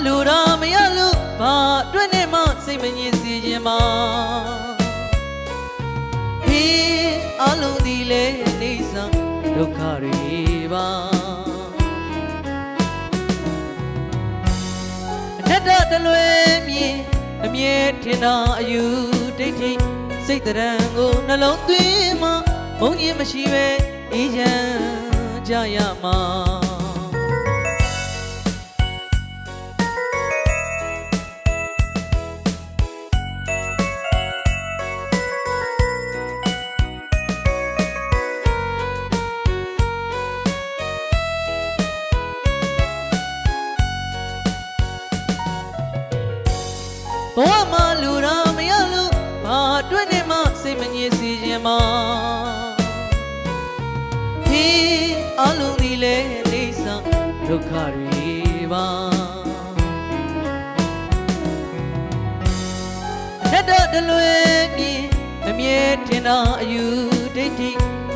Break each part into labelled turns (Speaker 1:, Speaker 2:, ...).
Speaker 1: လူတာမရလို့ဘာတွေ့နေမှစိတ်မငြင်းစေခြင်းမှာဟေးအလုံးဒီလေနေဆောင်ဒုက္ခတွေပါအနတ္တတလွဲမြင်အမြဲထင်တာအယူဒိဋ္ဌိစိတ်တရံကိုနှလုံးသွင်းမှဘုံကြီးမရှိပဲအေးချမ်းကြရမှာဘဝမှာလူတာမရလို့ဘာတွေ့နေမှစိတ်မငြင်းစေခြင်းမှာဟေးအလုံးဒီလေနေဆောင်ဒုက္ခတွေပါအနတ္တတလွဲမြင်အမြဲထင်တာအယူဒိဋ္ဌိ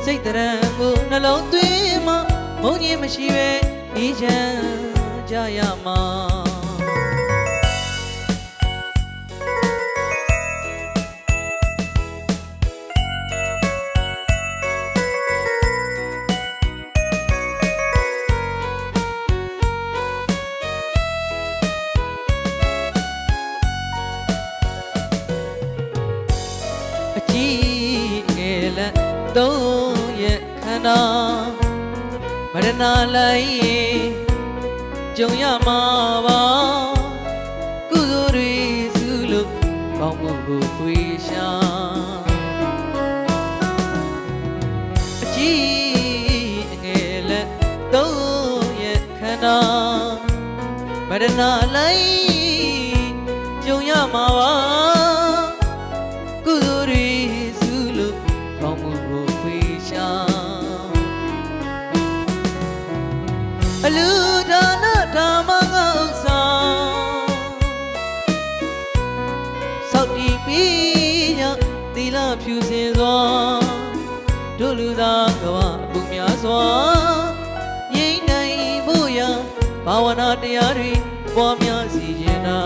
Speaker 1: စိတ်တရံကိုနှလုံးသွင်းမှဘုံကြီးမရှိပဲအေးချမ်းကြရမှာသုံးရခန္ဓာမရဏလိုက်ကြုံရမှာပါကုသိုလ်တွေစုလို့ကောင်းမှုကိုဖွေရှာအကြီးငယ်လက်သုံးရခန္ဓာမရဏလိုက်ကြုံရမှာပါကုသိုလ်တွေစုလို့ကောင်းမှုအလူဒါနဓမ္မငါဥစ္စာစောက်တည်ပြီးညသီလဖြူစင်စွာတို့လူသားကဘာအမှုများစွာငြိမ့်နိုင်ဖို့ရဘာဝနာတရားတွေပွားများစီခြင်းနာ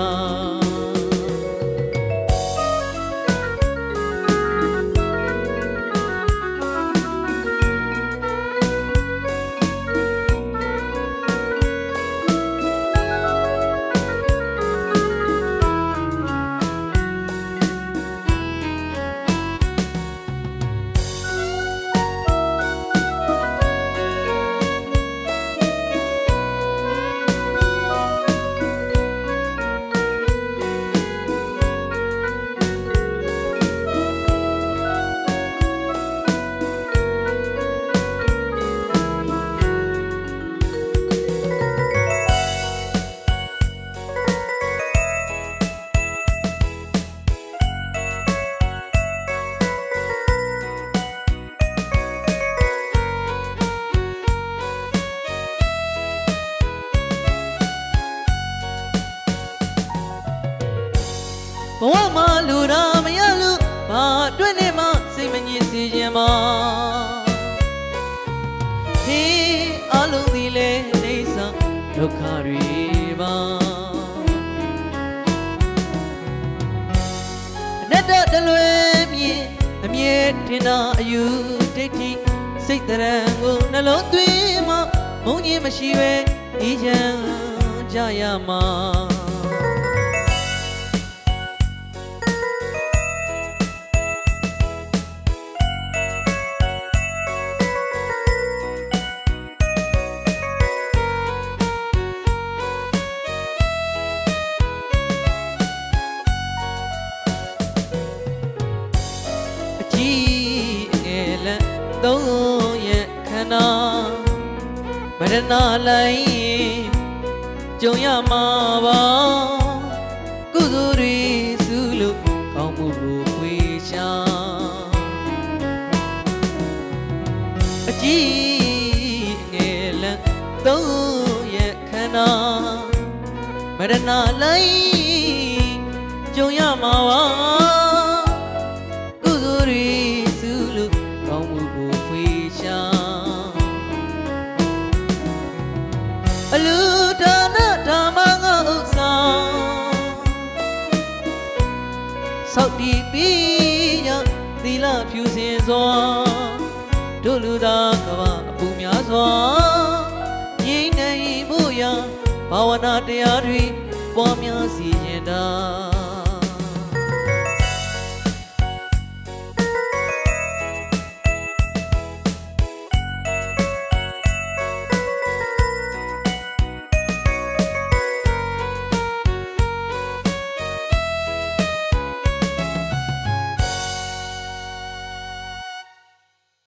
Speaker 1: ဘဝမှာလူတာမရလို့ဘာတွေ့နေမှစိတ်မငြင်းစေခြင်းမှာဟေးအလုံးဒီလေနေဆောင်ဒုက္ခတွေပါအနတ္တတလွဲမြင်အမြဲထင်တာအယူဒိဋ္ဌိစိတ်တရံကိုနှလုံးသွင်းမှဘုံကြီးမရှိပဲအေးချမ်းကြရမှာသုံးရခန္ဓာမရဏလိုက်ကြုံရမှာပါကုသိုလ်တွေစုလို့ကောင်းမှုကိုဖွေရှာအကြီးငယ်လက်သုံးရခန္ဓာမရဏလိုက်ကြုံရမှာပါကုသိုလ်တွေစုလို့ကောင်းမှုကိုဖွေရှာအလူဒါနဓမ္မငါဥစ္စာ စွာတို့လူသားကဘာအပူများစွာငြိမ်းနိုင်ဖို့ရာဘာဝနာတရားတွေပွားများစီရင်တာ